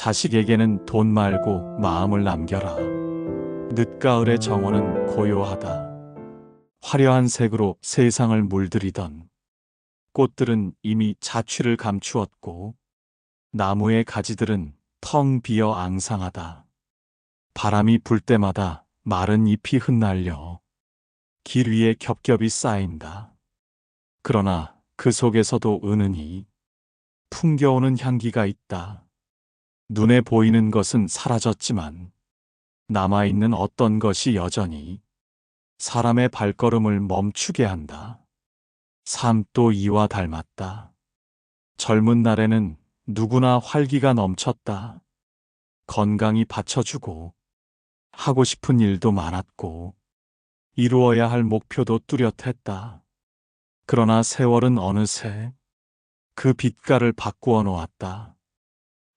자식에게는 돈 말고 마음을 남겨라. 늦가을의 정원은 고요하다. 화려한 색으로 세상을 물들이던 꽃들은 이미 자취를 감추었고 나무의 가지들은 텅 비어 앙상하다. 바람이 불 때마다 마른 잎이 흩날려 길 위에 겹겹이 쌓인다. 그러나 그 속에서도 은은히 풍겨오는 향기가 있다. 눈에 보이는 것은 사라졌지만 남아있는 어떤 것이 여전히 사람의 발걸음을 멈추게 한다. 삶도 이와 닮았다. 젊은 날에는 누구나 활기가 넘쳤다. 건강이 받쳐주고 하고 싶은 일도 많았고 이루어야 할 목표도 뚜렷했다. 그러나 세월은 어느새 그 빛깔을 바꾸어 놓았다.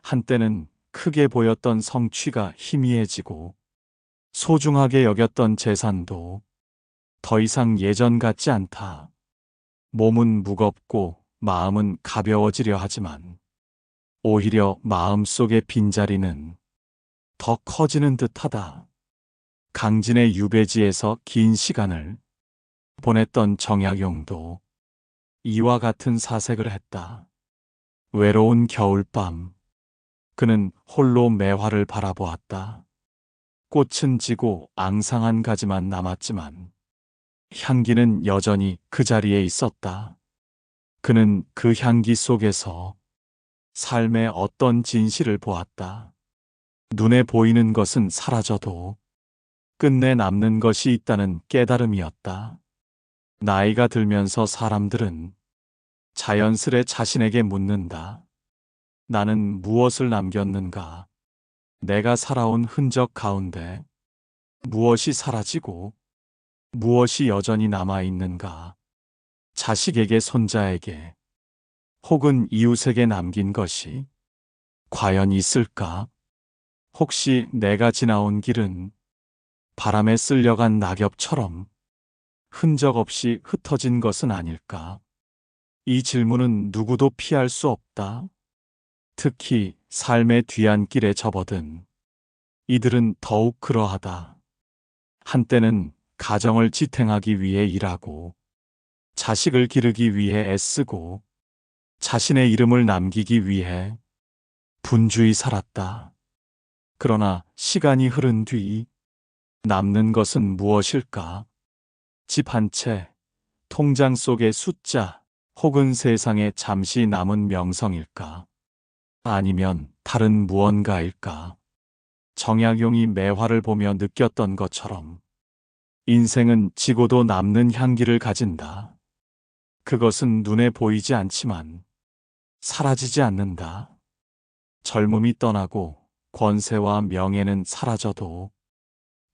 한때는 크게 보였던 성취가 희미해지고 소중하게 여겼던 재산도 더 이상 예전 같지 않다. 몸은 무겁고 마음은 가벼워지려 하지만 오히려 마음속의 빈자리는 더 커지는 듯하다. 강진의 유배지에서 긴 시간을 보냈던 정약용도 이와 같은 사색을 했다. 외로운 겨울밤, 그는 홀로 매화를 바라보았다. 꽃은 지고 앙상한 가지만 남았지만 향기는 여전히 그 자리에 있었다. 그는 그 향기 속에서 삶의 어떤 진실을 보았다. 눈에 보이는 것은 사라져도 끝내 남는 것이 있다는 깨달음이었다. 나이가 들면서 사람들은 자연스레 자신에게 묻는다. 나는 무엇을 남겼는가? 내가 살아온 흔적 가운데 무엇이 사라지고 무엇이 여전히 남아있는가? 자식에게, 손자에게, 혹은 이웃에게 남긴 것이 과연 있을까? 혹시 내가 지나온 길은 바람에 쓸려간 낙엽처럼 흔적 없이 흩어진 것은 아닐까? 이 질문은 누구도 피할 수 없다. 특히 삶의 뒤안길에 접어든 이들은 더욱 그러하다. 한때는 가정을 지탱하기 위해 일하고 자식을 기르기 위해 애쓰고 자신의 이름을 남기기 위해 분주히 살았다. 그러나 시간이 흐른 뒤 남는 것은 무엇일까? 집 한 채, 통장 속의 숫자, 혹은 세상에 잠시 남은 명성일까? 아니면 다른 무언가일까? 정약용이 매화를 보며 느꼈던 것처럼 인생은 지고도 남는 향기를 가진다. 그것은 눈에 보이지 않지만 사라지지 않는다. 젊음이 떠나고 권세와 명예는 사라져도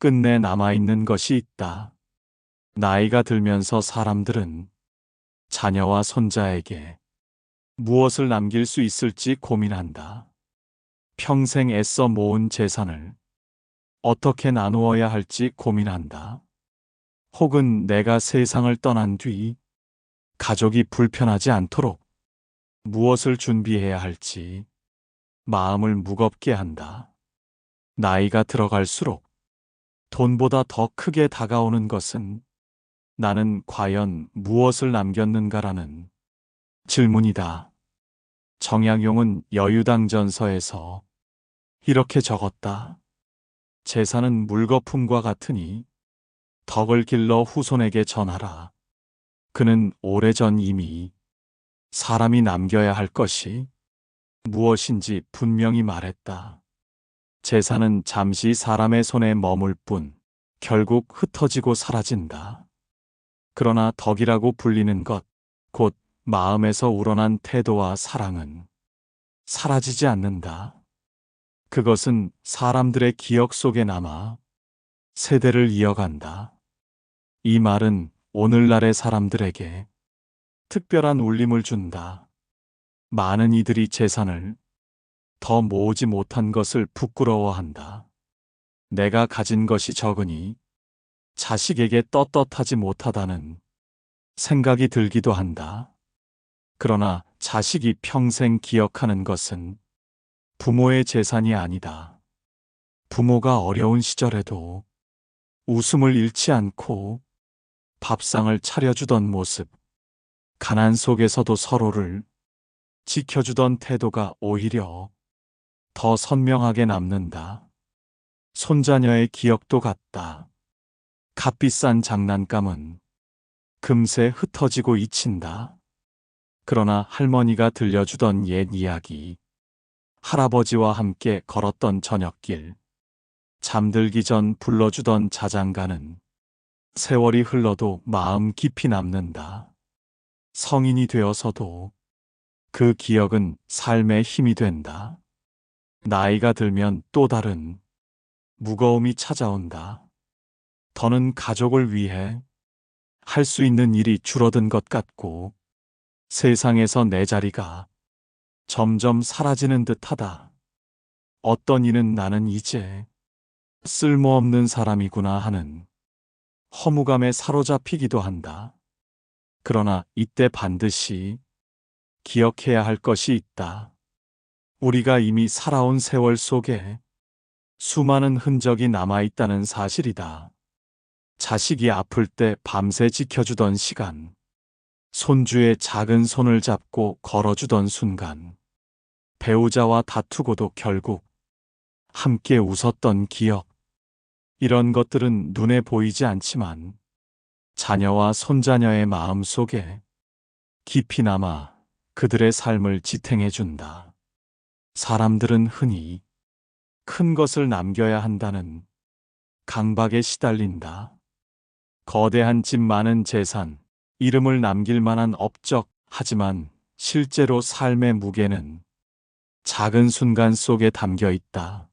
끝내 남아있는 것이 있다. 나이가 들면서 사람들은 자녀와 손자에게 무엇을 남길 수 있을지 고민한다. 평생 애써 모은 재산을 어떻게 나누어야 할지 고민한다. 혹은 내가 세상을 떠난 뒤 가족이 불편하지 않도록 무엇을 준비해야 할지 마음을 무겁게 한다. 나이가 들어갈수록 돈보다 더 크게 다가오는 것은 나는 과연 무엇을 남겼는가라는 질문이다. 정약용은 여유당전서에서 이렇게 적었다. 재산은 물거품과 같으니 덕을 길러 후손에게 전하라. 그는 오래전 이미 사람이 남겨야 할 것이 무엇인지 분명히 말했다. 재산은 잠시 사람의 손에 머물 뿐 결국 흩어지고 사라진다. 그러나 덕이라고 불리는 것, 곧 마음에서 우러난 태도와 사랑은 사라지지 않는다. 그것은 사람들의 기억 속에 남아 세대를 이어간다. 이 말은 오늘날의 사람들에게 특별한 울림을 준다. 많은 이들이 재산을 더 모으지 못한 것을 부끄러워한다. 내가 가진 것이 적으니 자식에게 떳떳하지 못하다는 생각이 들기도 한다. 그러나 자식이 평생 기억하는 것은 부모의 재산이 아니다. 부모가 어려운 시절에도 웃음을 잃지 않고 밥상을 차려주던 모습, 가난 속에서도 서로를 지켜주던 태도가 오히려 더 선명하게 남는다. 손자녀의 기억도 같다. 값비싼 장난감은 금세 흩어지고 잊힌다. 그러나 할머니가 들려주던 옛 이야기, 할아버지와 함께 걸었던 저녁길, 잠들기 전 불러주던 자장가는 세월이 흘러도 마음 깊이 남는다. 성인이 되어서도 그 기억은 삶의 힘이 된다. 나이가 들면 또 다른 무거움이 찾아온다. 더는 가족을 위해 할 수 있는 일이 줄어든 것 같고 세상에서 내 자리가 점점 사라지는 듯하다. 어떤 이는 나는 이제 쓸모없는 사람이구나 하는 허무감에 사로잡히기도 한다. 그러나 이때 반드시 기억해야 할 것이 있다. 우리가 이미 살아온 세월 속에 수많은 흔적이 남아있다는 사실이다. 자식이 아플 때 밤새 지켜주던 시간, 손주의 작은 손을 잡고 걸어주던 순간, 배우자와 다투고도 결국 함께 웃었던 기억. 이런 것들은 눈에 보이지 않지만 자녀와 손자녀의 마음 속에 깊이 남아 그들의 삶을 지탱해준다. 사람들은 흔히 큰 것을 남겨야 한다는 강박에 시달린다. 거대한 집, 많은 재산, 이름을 남길 만한 업적. 하지만 실제로 삶의 무게는 작은 순간 속에 담겨 있다.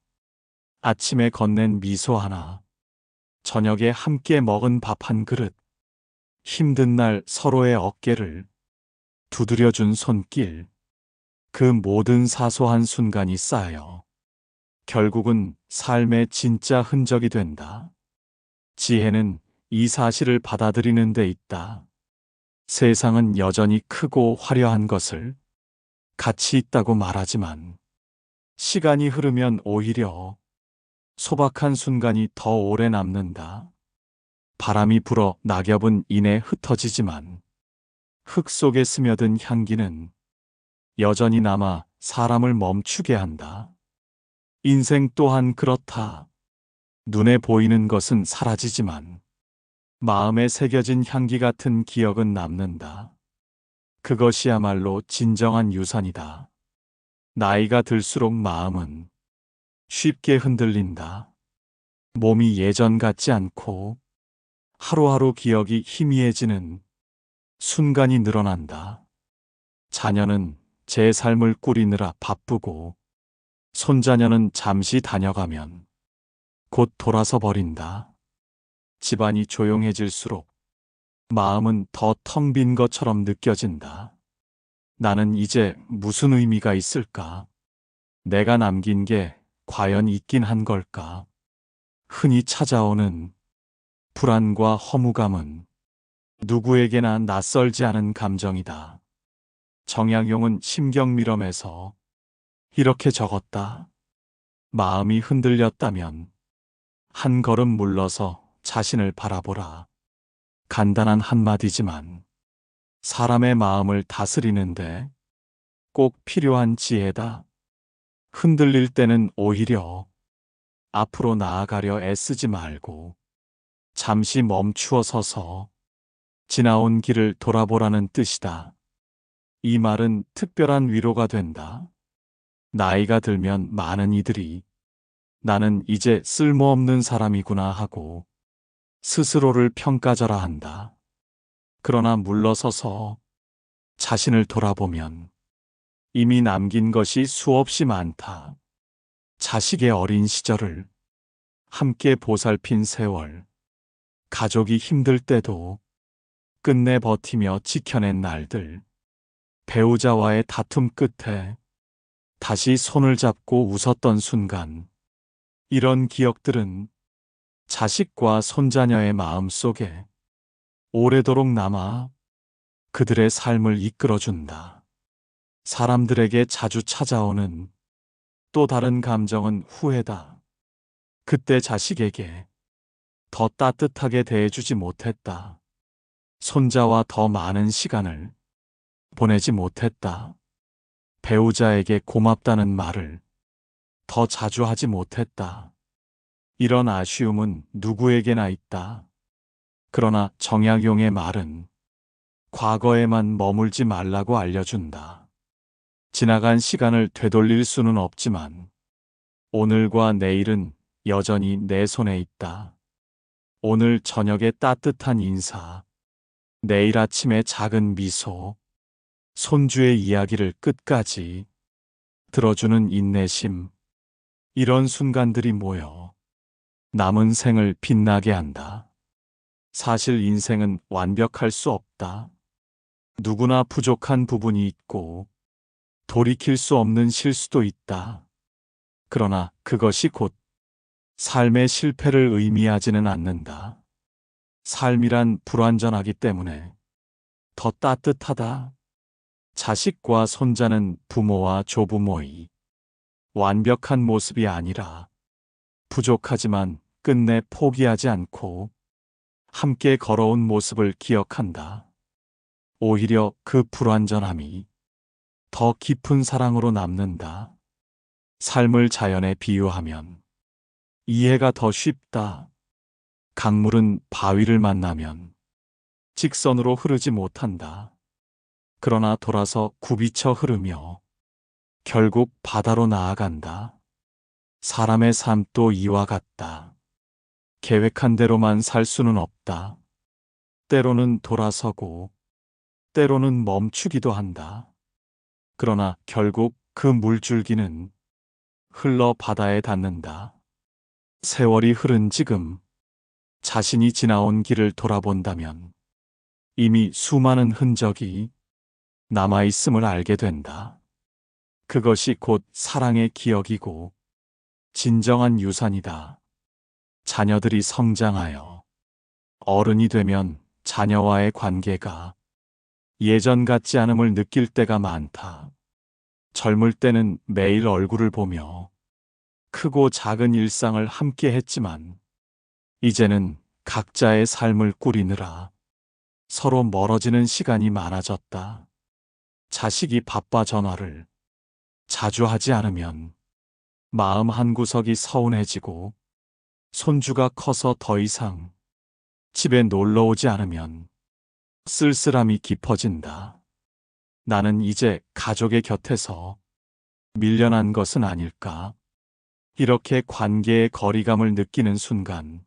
아침에 건넨 미소 하나, 저녁에 함께 먹은 밥 한 그릇, 힘든 날 서로의 어깨를 두드려준 손길, 그 모든 사소한 순간이 쌓여 결국은 삶의 진짜 흔적이 된다. 지혜는 이 사실을 받아들이는 데 있다. 세상은 여전히 크고 화려한 것을 가치 있다고 말하지만 시간이 흐르면 오히려 소박한 순간이 더 오래 남는다. 바람이 불어 낙엽은 이내 흩어지지만 흙 속에 스며든 향기는 여전히 남아 사람을 멈추게 한다. 인생 또한 그렇다. 눈에 보이는 것은 사라지지만 마음에 새겨진 향기 같은 기억은 남는다. 그것이야말로 진정한 유산이다. 나이가 들수록 마음은 쉽게 흔들린다. 몸이 예전 같지 않고 하루하루 기억이 희미해지는 순간이 늘어난다. 자녀는 제 삶을 꾸리느라 바쁘고 손자녀는 잠시 다녀가면 곧 돌아서 버린다. 집안이 조용해질수록 마음은 더 텅 빈 것처럼 느껴진다. 나는 이제 무슨 의미가 있을까? 내가 남긴 게 과연 있긴 한 걸까? 흔히 찾아오는 불안과 허무감은 누구에게나 낯설지 않은 감정이다. 정약용은 심경미럼에서 이렇게 적었다. 마음이 흔들렸다면 한 걸음 물러서 자신을 바라보라. 간단한 한마디지만 사람의 마음을 다스리는데 꼭 필요한 지혜다. 흔들릴 때는 오히려 앞으로 나아가려 애쓰지 말고 잠시 멈추어 서서 지나온 길을 돌아보라는 뜻이다. 이 말은 특별한 위로가 된다. 나이가 들면 많은 이들이 나는 이제 쓸모없는 사람이구나 하고 스스로를 평가절하 한다. 그러나 물러서서 자신을 돌아보면 이미 남긴 것이 수없이 많다. 자식의 어린 시절을 함께 보살핀 세월, 가족이 힘들 때도 끝내 버티며 지켜낸 날들, 배우자와의 다툼 끝에 다시 손을 잡고 웃었던 순간, 이런 기억들은 자식과 손자녀의 마음 속에 오래도록 남아 그들의 삶을 이끌어준다. 사람들에게 자주 찾아오는 또 다른 감정은 후회다. 그때 자식에게 더 따뜻하게 대해주지 못했다. 손자와 더 많은 시간을 보내지 못했다. 배우자에게 고맙다는 말을 더 자주 하지 못했다. 이런 아쉬움은 누구에게나 있다. 그러나 정약용의 말은 과거에만 머물지 말라고 알려준다. 지나간 시간을 되돌릴 수는 없지만 오늘과 내일은 여전히 내 손에 있다. 오늘 저녁의 따뜻한 인사, 내일 아침의 작은 미소, 손주의 이야기를 끝까지 들어주는 인내심, 이런 순간들이 모여 남은 생을 빛나게 한다. 사실 인생은 완벽할 수 없다. 누구나 부족한 부분이 있고 돌이킬 수 없는 실수도 있다. 그러나 그것이 곧 삶의 실패를 의미하지는 않는다. 삶이란 불완전하기 때문에 더 따뜻하다. 자식과 손자는 부모와 조부모의 완벽한 모습이 아니라 부족하지만 끝내 포기하지 않고 함께 걸어온 모습을 기억한다. 오히려 그 불완전함이 더 깊은 사랑으로 남는다. 삶을 자연에 비유하면 이해가 더 쉽다. 강물은 바위를 만나면 직선으로 흐르지 못한다. 그러나 돌아서 굽이쳐 흐르며 결국 바다로 나아간다. 사람의 삶도 이와 같다. 계획한 대로만 살 수는 없다. 때로는 돌아서고 때로는 멈추기도 한다. 그러나 결국 그 물줄기는 흘러 바다에 닿는다. 세월이 흐른 지금 자신이 지나온 길을 돌아본다면 이미 수많은 흔적이 남아있음을 알게 된다. 그것이 곧 사랑의 기억이고 진정한 유산이다. 자녀들이 성장하여 어른이 되면 자녀와의 관계가 예전 같지 않음을 느낄 때가 많다. 젊을 때는 매일 얼굴을 보며 크고 작은 일상을 함께 했지만 이제는 각자의 삶을 꾸리느라 서로 멀어지는 시간이 많아졌다. 자식이 바빠 전화를 자주 하지 않으면 마음 한구석이 서운해지고 손주가 커서 더 이상 집에 놀러 오지 않으면 쓸쓸함이 깊어진다. 나는 이제 가족의 곁에서 밀려난 것은 아닐까? 이렇게 관계의 거리감을 느끼는 순간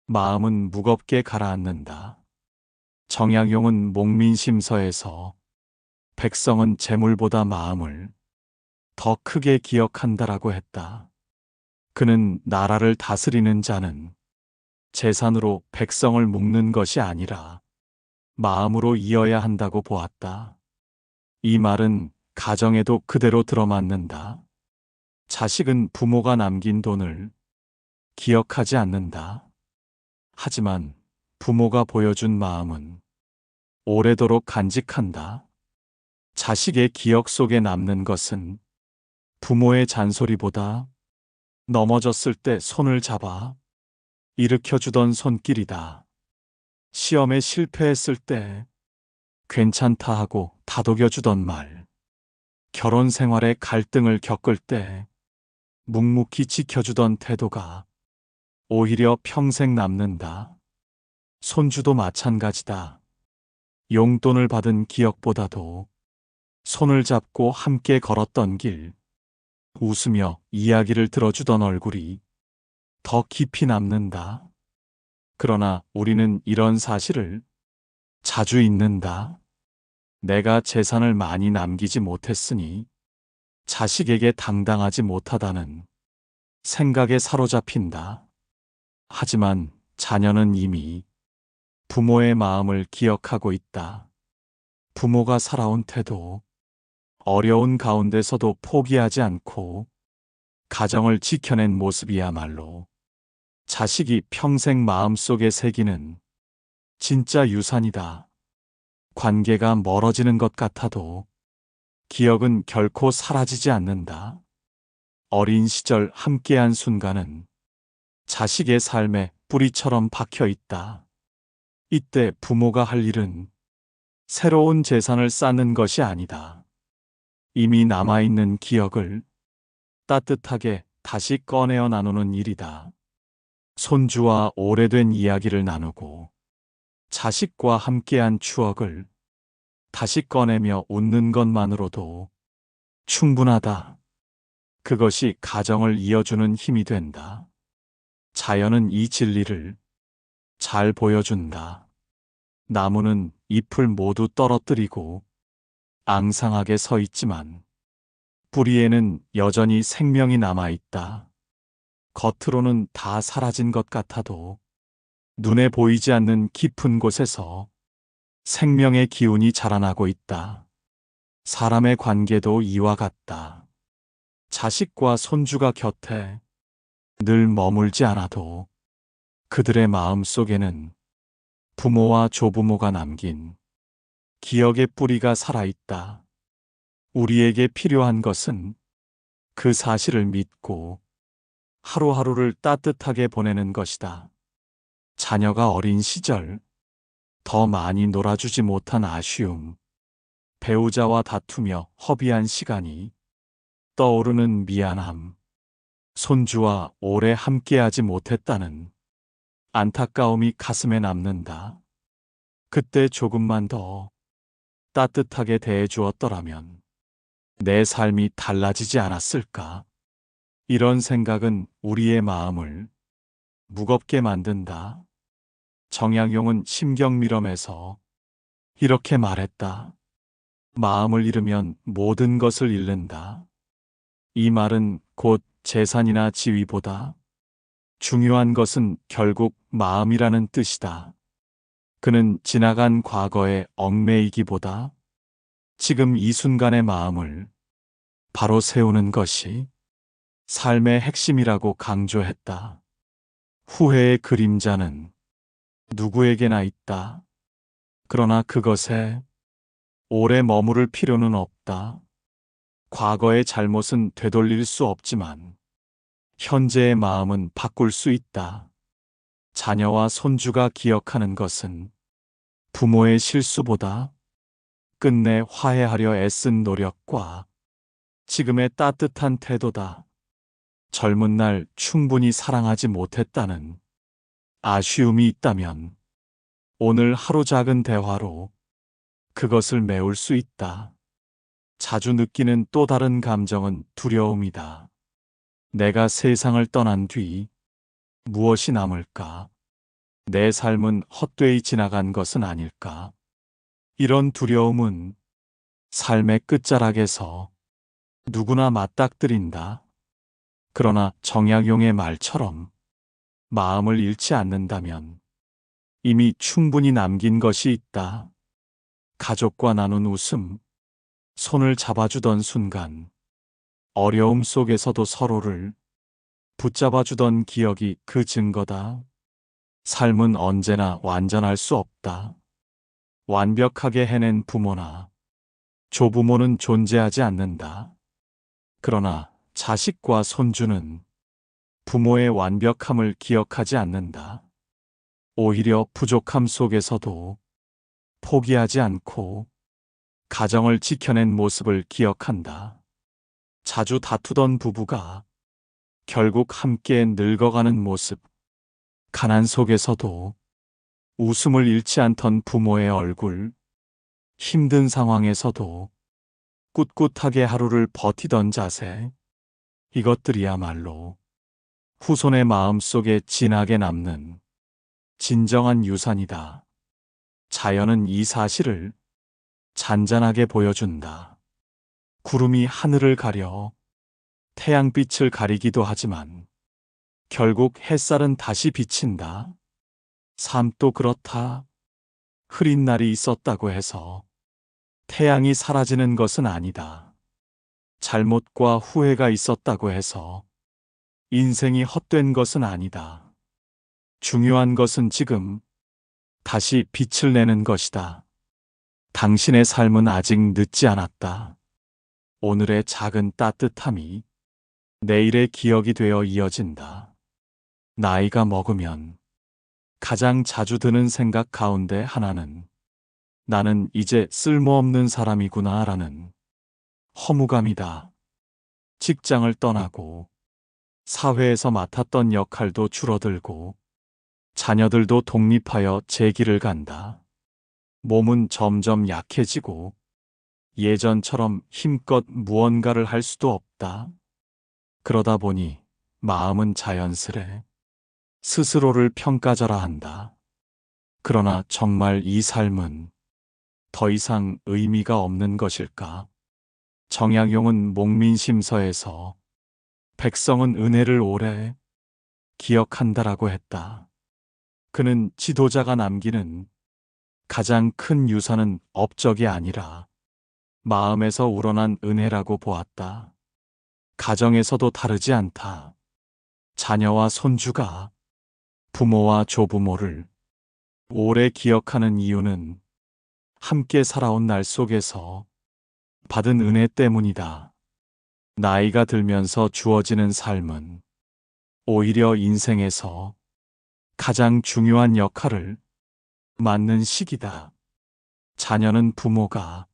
마음은 무겁게 가라앉는다. 정약용은 목민심서에서 백성은 재물보다 마음을 더 크게 기억한다라고 했다. 그는 나라를 다스리는 자는 재산으로 백성을 묶는 것이 아니라 마음으로 이어야 한다고 보았다. 이 말은 가정에도 그대로 들어맞는다. 자식은 부모가 남긴 돈을 기억하지 않는다. 하지만 부모가 보여준 마음은 오래도록 간직한다. 자식의 기억 속에 남는 것은 부모의 잔소리보다 넘어졌을 때 손을 잡아 일으켜주던 손길이다. 시험에 실패했을 때 괜찮다 하고 다독여주던 말, 결혼 생활에 갈등을 겪을 때 묵묵히 지켜주던 태도가 오히려 평생 남는다. 손주도 마찬가지다. 용돈을 받은 기억보다도 손을 잡고 함께 걸었던 길, 웃으며 이야기를 들어주던 얼굴이 더 깊이 남는다. 그러나 우리는 이런 사실을 자주 잊는다. 내가 재산을 많이 남기지 못했으니 자식에게 당당하지 못하다는 생각에 사로잡힌다. 하지만 자녀는 이미 부모의 마음을 기억하고 있다. 부모가 살아온 태도, 어려운 가운데서도 포기하지 않고 가정을 지켜낸 모습이야말로 자식이 평생 마음속에 새기는 진짜 유산이다. 관계가 멀어지는 것 같아도 기억은 결코 사라지지 않는다. 어린 시절 함께한 순간은 자식의 삶에 뿌리처럼 박혀 있다. 이때 부모가 할 일은 새로운 재산을 쌓는 것이 아니다. 이미 남아있는 기억을 따뜻하게 다시 꺼내어 나누는 일이다. 손주와 오래된 이야기를 나누고 자식과 함께한 추억을 다시 꺼내며 웃는 것만으로도 충분하다. 그것이 가정을 이어주는 힘이 된다. 자연은 이 진리를 잘 보여준다. 나무는 잎을 모두 떨어뜨리고 앙상하게 서 있지만 뿌리에는 여전히 생명이 남아있다. 겉으로는 다 사라진 것 같아도 눈에 보이지 않는 깊은 곳에서 생명의 기운이 자라나고 있다. 사람의 관계도 이와 같다. 자식과 손주가 곁에 늘 머물지 않아도 그들의 마음 속에는 부모와 조부모가 남긴 기억의 뿌리가 살아있다. 우리에게 필요한 것은 그 사실을 믿고 하루하루를 따뜻하게 보내는 것이다. 자녀가 어린 시절 더 많이 놀아주지 못한 아쉬움, 배우자와 다투며 허비한 시간이 떠오르는 미안함, 손주와 오래 함께하지 못했다는 안타까움이 가슴에 남는다. 그때 조금만 더 따뜻하게 대해주었더라면 내 삶이 달라지지 않았을까? 이런 생각은 우리의 마음을 무겁게 만든다. 정약용은 심경미럼에서 이렇게 말했다. 마음을 잃으면 모든 것을 잃는다. 이 말은 곧 재산이나 지위보다 중요한 것은 결국 마음이라는 뜻이다. 그는 지나간 과거에 얽매이기보다 지금 이 순간의 마음을 바로 세우는 것이 삶의 핵심이라고 강조했다. 후회의 그림자는 누구에게나 있다. 그러나 그것에 오래 머무를 필요는 없다. 과거의 잘못은 되돌릴 수 없지만 현재의 마음은 바꿀 수 있다. 자녀와 손주가 기억하는 것은 부모의 실수보다 끝내 화해하려 애쓴 노력과 지금의 따뜻한 태도다. 젊은 날 충분히 사랑하지 못했다는 아쉬움이 있다면 오늘 하루 작은 대화로 그것을 메울 수 있다. 자주 느끼는 또 다른 감정은 두려움이다. 내가 세상을 떠난 뒤 무엇이 남을까? 내 삶은 헛되이 지나간 것은 아닐까? 이런 두려움은 삶의 끝자락에서 누구나 맞닥뜨린다. 그러나 정약용의 말처럼 마음을 잃지 않는다면 이미 충분히 남긴 것이 있다. 가족과 나눈 웃음, 손을 잡아주던 순간, 어려움 속에서도 서로를 붙잡아주던 기억이 그 증거다. 삶은 언제나 완전할 수 없다. 완벽하게 해낸 부모나 조부모는 존재하지 않는다. 그러나 자식과 손주는 부모의 완벽함을 기억하지 않는다. 오히려 부족함 속에서도 포기하지 않고 가정을 지켜낸 모습을 기억한다. 자주 다투던 부부가 결국 함께 늙어가는 모습, 가난 속에서도 웃음을 잃지 않던 부모의 얼굴, 힘든 상황에서도 꿋꿋하게 하루를 버티던 자세, 이것들이야말로 후손의 마음속에 진하게 남는 진정한 유산이다. 자연은 이 사실을 잔잔하게 보여준다. 구름이 하늘을 가려 태양빛을 가리기도 하지만 결국 햇살은 다시 비친다. 삶도 그렇다. 흐린 날이 있었다고 해서 태양이 사라지는 것은 아니다. 잘못과 후회가 있었다고 해서 인생이 헛된 것은 아니다. 중요한 것은 지금 다시 빛을 내는 것이다. 당신의 삶은 아직 늦지 않았다. 오늘의 작은 따뜻함이 내일의 기억이 되어 이어진다. 나이가 먹으면 가장 자주 드는 생각 가운데 하나는 나는 이제 쓸모없는 사람이구나 라는 허무감이다. 직장을 떠나고 사회에서 맡았던 역할도 줄어들고 자녀들도 독립하여 제 길을 간다. 몸은 점점 약해지고 예전처럼 힘껏 무언가를 할 수도 없다. 그러다 보니 마음은 자연스레 스스로를 평가절하 한다. 그러나 정말 이 삶은 더 이상 의미가 없는 것일까? 정약용은 목민심서에서 백성은 은혜를 오래 기억한다라고 했다. 그는 지도자가 남기는 가장 큰 유산은 업적이 아니라 마음에서 우러난 은혜라고 보았다. 가정에서도 다르지 않다. 자녀와 손주가 부모와 조부모를 오래 기억하는 이유는 함께 살아온 날 속에서 받은 은혜 때문이다. 나이가 들면서 주어지는 삶은 오히려 인생에서 가장 중요한 역할을 맡는 시기다. 자녀는 부모가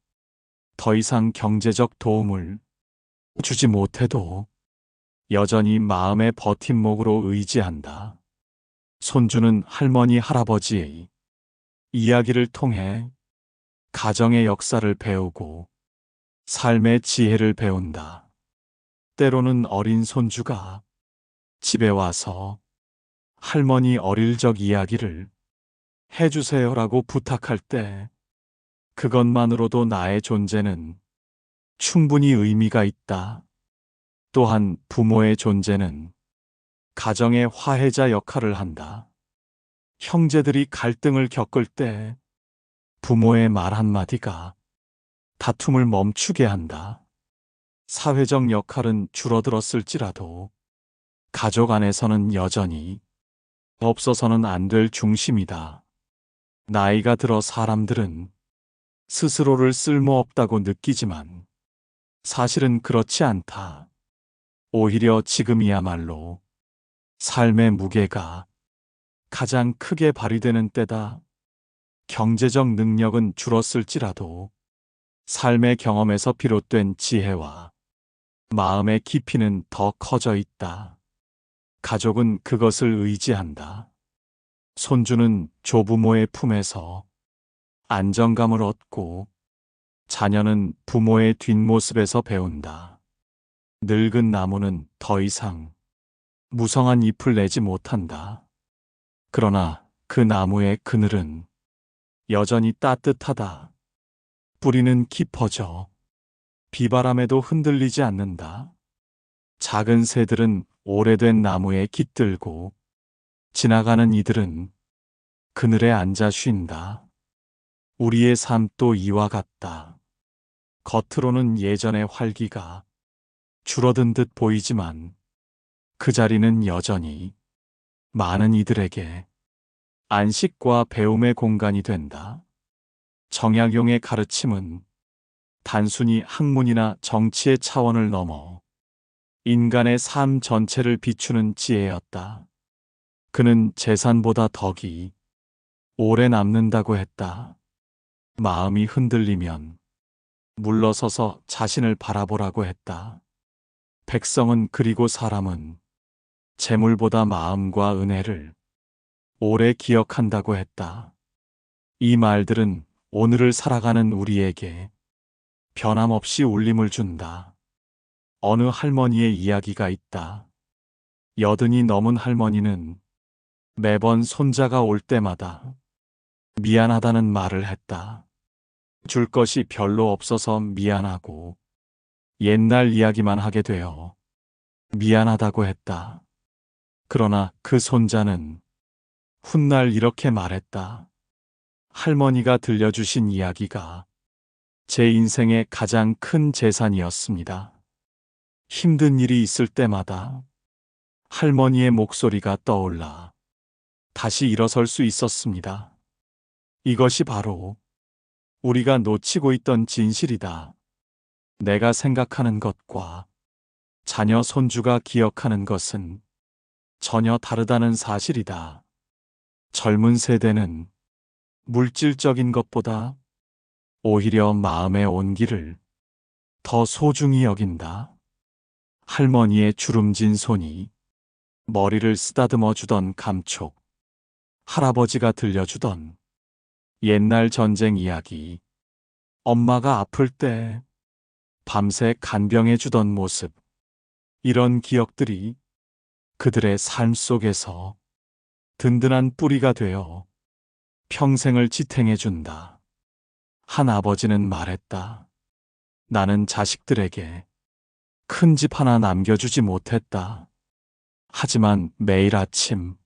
더 이상 경제적 도움을 주지 못해도 여전히 마음의 버팀목으로 의지한다. 손주는 할머니, 할아버지의 이야기를 통해 가정의 역사를 배우고 삶의 지혜를 배운다. 때로는 어린 손주가 집에 와서 할머니 어릴 적 이야기를 해주세요라고 부탁할 때 그것만으로도 나의 존재는 충분히 의미가 있다. 또한 부모의 존재는 가정의 화해자 역할을 한다. 형제들이 갈등을 겪을 때 부모의 말 한마디가 다툼을 멈추게 한다. 사회적 역할은 줄어들었을지라도 가족 안에서는 여전히 없어서는 안 될 중심이다. 나이가 들어 사람들은 스스로를 쓸모없다고 느끼지만 사실은 그렇지 않다. 오히려 지금이야말로 삶의 무게가 가장 크게 발휘되는 때다. 경제적 능력은 줄었을지라도 삶의 경험에서 비롯된 지혜와 마음의 깊이는 더 커져 있다. 가족은 그것을 의지한다. 손주는 조부모의 품에서 안정감을 얻고 자녀는 부모의 뒷모습에서 배운다. 늙은 나무는 더 이상 무성한 잎을 내지 못한다. 그러나 그 나무의 그늘은 여전히 따뜻하다. 뿌리는 깊어져 비바람에도 흔들리지 않는다. 작은 새들은 오래된 나무에 깃들고 지나가는 이들은 그늘에 앉아 쉰다. 우리의 삶도 이와 같다. 겉으로는 예전의 활기가 줄어든 듯 보이지만 그 자리는 여전히 많은 이들에게 안식과 배움의 공간이 된다. 정약용의 가르침은 단순히 학문이나 정치의 차원을 넘어 인간의 삶 전체를 비추는 지혜였다. 그는 재산보다 덕이 오래 남는다고 했다. 마음이 흔들리면 물러서서 자신을 바라보라고 했다. 백성은 그리고 사람은 재물보다 마음과 은혜를 오래 기억한다고 했다. 이 말들은 오늘을 살아가는 우리에게 변함없이 울림을 준다. 어느 할머니의 이야기가 있다. 여든이 넘은 할머니는 매번 손자가 올 때마다 미안하다는 말을 했다. 줄 것이 별로 없어서 미안하고 옛날 이야기만 하게 되어 미안하다고 했다. 그러나 그 손자는 훗날 이렇게 말했다. 할머니가 들려주신 이야기가 제 인생의 가장 큰 재산이었습니다. 힘든 일이 있을 때마다 할머니의 목소리가 떠올라 다시 일어설 수 있었습니다. 이것이 바로 우리가 놓치고 있던 진실이다. 내가 생각하는 것과 자녀 손주가 기억하는 것은 전혀 다르다는 사실이다. 젊은 세대는 물질적인 것보다 오히려 마음의 온기를 더 소중히 여긴다. 할머니의 주름진 손이 머리를 쓰다듬어 주던 감촉, 할아버지가 들려주던 옛날 전쟁 이야기, 엄마가 아플 때 밤새 간병해 주던 모습, 이런 기억들이 그들의 삶 속에서 든든한 뿌리가 되어 평생을 지탱해 준다. 한 아버지는 말했다. 나는 자식들에게 큰 집 하나 남겨주지 못했다. 하지만 매일 아침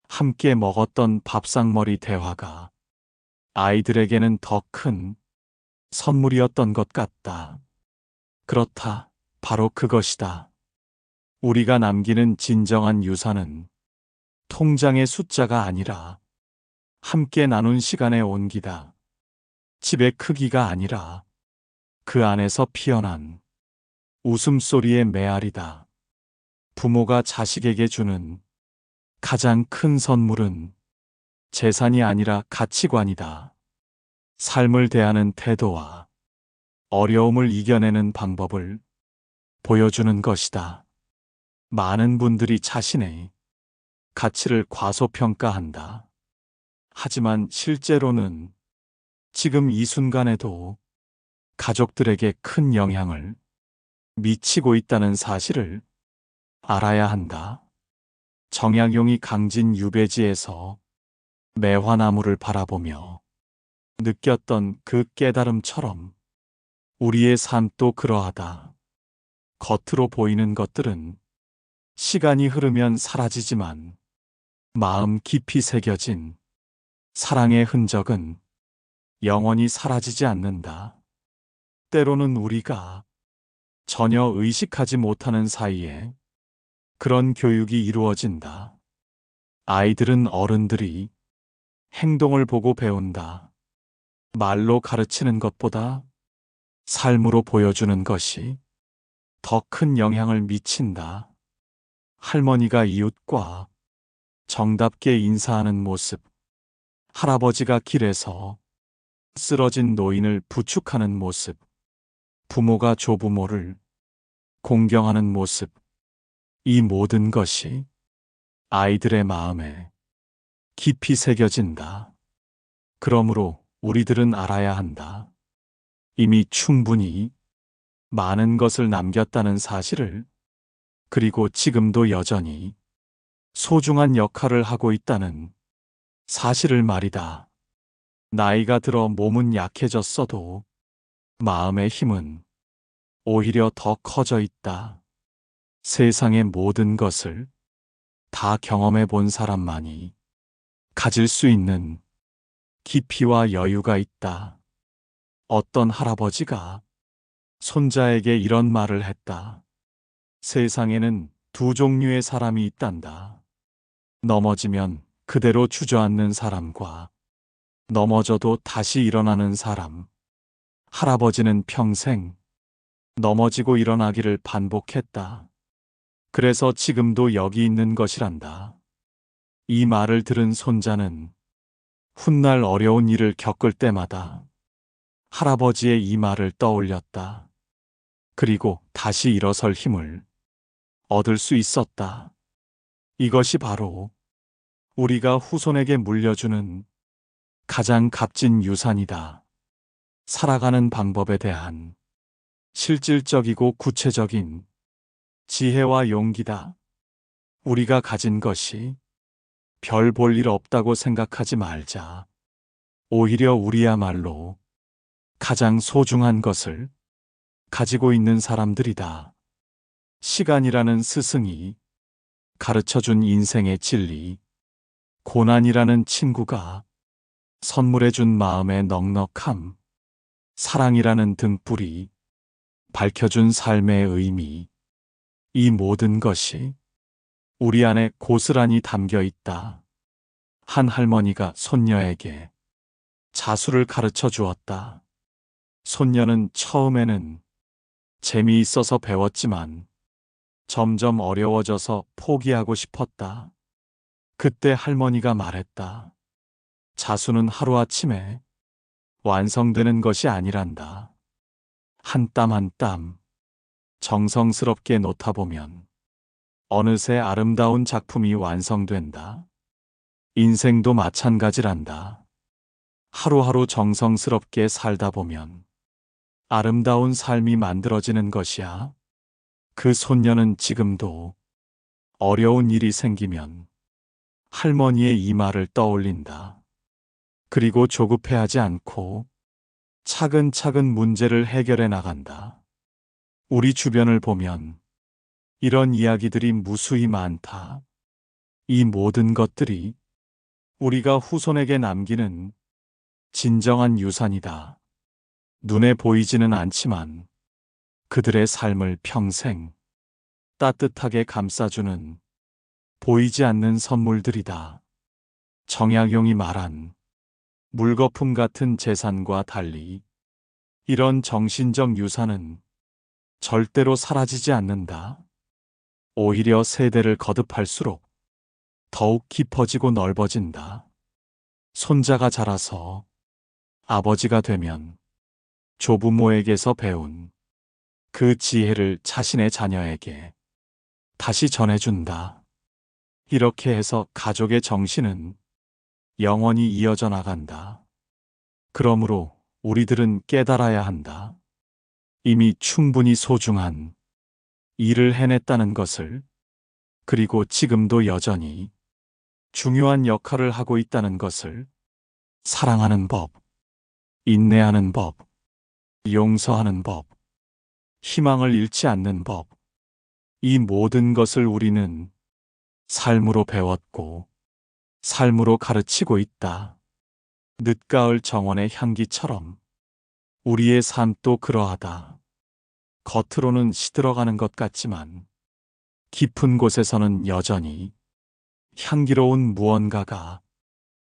함께 먹었던 밥상머리 대화가 아이들에게는 더 큰 선물이었던 것 같다. 그렇다. 바로 그것이다. 우리가 남기는 진정한 유산은 통장의 숫자가 아니라 함께 나눈 시간의 온기다. 집의 크기가 아니라 그 안에서 피어난 웃음소리의 메아리다. 부모가 자식에게 주는 가장 큰 선물은 재산이 아니라 가치관이다. 삶을 대하는 태도와 어려움을 이겨내는 방법을 보여주는 것이다. 많은 분들이 자신의 가치를 과소평가한다. 하지만 실제로는 지금 이 순간에도 가족들에게 큰 영향을 미치고 있다는 사실을 알아야 한다. 정약용이 강진 유배지에서 매화나무를 바라보며 느꼈던 그 깨달음처럼 우리의 삶도 그러하다. 겉으로 보이는 것들은 시간이 흐르면 사라지지만 마음 깊이 새겨진 사랑의 흔적은 영원히 사라지지 않는다. 때로는 우리가 전혀 의식하지 못하는 사이에 그런 교육이 이루어진다. 아이들은 어른들이 행동을 보고 배운다. 말로 가르치는 것보다 삶으로 보여주는 것이 더 큰 영향을 미친다. 할머니가 이웃과 정답게 인사하는 모습, 할아버지가 길에서 쓰러진 노인을 부축하는 모습, 부모가 조부모를 공경하는 모습, 이 모든 것이 아이들의 마음에 깊이 새겨진다. 그러므로 우리들은 알아야 한다. 이미 충분히 많은 것을 남겼다는 사실을, 그리고 지금도 여전히 소중한 역할을 하고 있다는 사실을 말이다. 나이가 들어 몸은 약해졌어도 마음의 힘은 오히려 더 커져 있다. 세상의 모든 것을 다 경험해 본 사람만이 가질 수 있는 깊이와 여유가 있다. 어떤 할아버지가 손자에게 이런 말을 했다. 세상에는 두 종류의 사람이 있단다. 넘어지면 그대로 주저앉는 사람과 넘어져도 다시 일어나는 사람. 할아버지는 평생 넘어지고 일어나기를 반복했다. 그래서 지금도 여기 있는 것이란다. 이 말을 들은 손자는 훗날 어려운 일을 겪을 때마다 할아버지의 이 말을 떠올렸다. 그리고 다시 일어설 힘을 얻을 수 있었다. 이것이 바로 우리가 후손에게 물려주는 가장 값진 유산이다. 살아가는 방법에 대한 실질적이고 구체적인 지혜와 용기다. 우리가 가진 것이 별 볼 일 없다고 생각하지 말자. 오히려 우리야말로 가장 소중한 것을 가지고 있는 사람들이다. 시간이라는 스승이 가르쳐준 인생의 진리, 고난이라는 친구가 선물해준 마음의 넉넉함, 사랑이라는 등불이 밝혀준 삶의 의미, 이 모든 것이 우리 안에 고스란히 담겨 있다. 한 할머니가 손녀에게 자수를 가르쳐 주었다. 손녀는 처음에는 재미있어서 배웠지만 점점 어려워져서 포기하고 싶었다. 그때 할머니가 말했다. 자수는 하루아침에 완성되는 것이 아니란다. 한 땀 한 땀 정성스럽게 놓다 보면 어느새 아름다운 작품이 완성된다. 인생도 마찬가지란다. 하루하루 정성스럽게 살다 보면 아름다운 삶이 만들어지는 것이야. 그 손녀는 지금도 어려운 일이 생기면 할머니의 이 말을 떠올린다. 그리고 조급해하지 않고 차근차근 문제를 해결해 나간다. 우리 주변을 보면 이런 이야기들이 무수히 많다. 이 모든 것들이 우리가 후손에게 남기는 진정한 유산이다. 눈에 보이지는 않지만 그들의 삶을 평생 따뜻하게 감싸주는 보이지 않는 선물들이다. 정약용이 말한 물거품 같은 재산과 달리 이런 정신적 유산은 절대로 사라지지 않는다. 오히려 세대를 거듭할수록 더욱 깊어지고 넓어진다. 손자가 자라서 아버지가 되면 조부모에게서 배운 그 지혜를 자신의 자녀에게 다시 전해준다. 이렇게 해서 가족의 정신은 영원히 이어져 나간다. 그러므로 우리들은 깨달아야 한다. 이미 충분히 소중한 일을 해냈다는 것을, 그리고 지금도 여전히 중요한 역할을 하고 있다는 것을, 사랑하는 법, 인내하는 법, 용서하는 법, 희망을 잃지 않는 법, 이 모든 것을 우리는 삶으로 배웠고 삶으로 가르치고 있다. 늦가을 정원의 향기처럼 우리의 삶도 그러하다. 겉으로는 시들어가는 것 같지만 깊은 곳에서는 여전히 향기로운 무언가가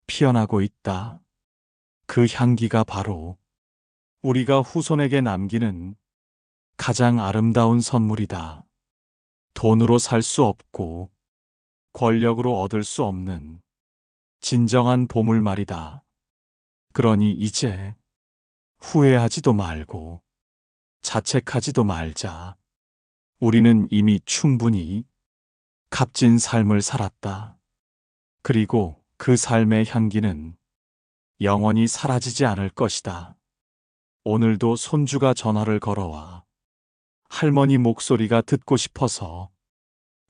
피어나고 있다. 그 향기가 바로 우리가 후손에게 남기는 가장 아름다운 선물이다. 돈으로 살 수 없고 권력으로 얻을 수 없는 진정한 보물 말이다. 그러니 이제 후회하지도 말고 자책하지도 말자. 우리는 이미 충분히 값진 삶을 살았다. 그리고 그 삶의 향기는 영원히 사라지지 않을 것이다. 오늘도 손주가 전화를 걸어와 할머니 목소리가 듣고 싶어서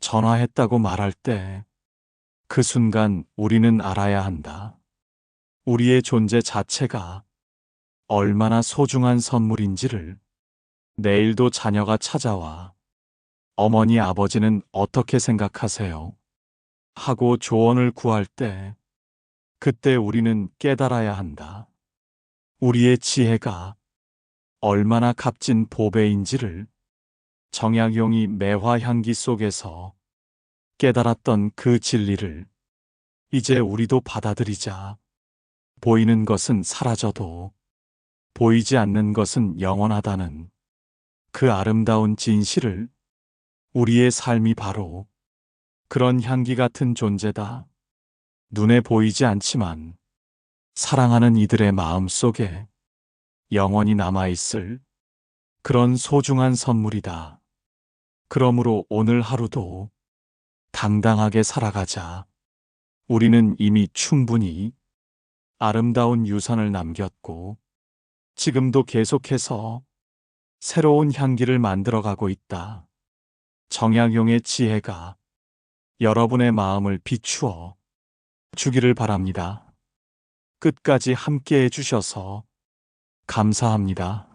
전화했다고 말할 때 그 순간 우리는 알아야 한다. 우리의 존재 자체가 얼마나 소중한 선물인지를. 내일도 자녀가 찾아와 어머니 아버지는 어떻게 생각하세요? 하고 조언을 구할 때 그때 우리는 깨달아야 한다. 우리의 지혜가 얼마나 값진 보배인지를. 정약용이 매화 향기 속에서 깨달았던 그 진리를 이제 우리도 받아들이자. 보이는 것은 사라져도 보이지 않는 것은 영원하다는 그 아름다운 진실을. 우리의 삶이 바로 그런 향기 같은 존재다. 눈에 보이지 않지만 사랑하는 이들의 마음 속에 영원히 남아있을 그런 소중한 선물이다. 그러므로 오늘 하루도 당당하게 살아가자. 우리는 이미 충분히 아름다운 유산을 남겼고 지금도 계속해서 새로운 향기를 만들어가고 있다. 정약용의 지혜가 여러분의 마음을 비추어 주기를 바랍니다. 끝까지 함께 해주셔서 감사합니다.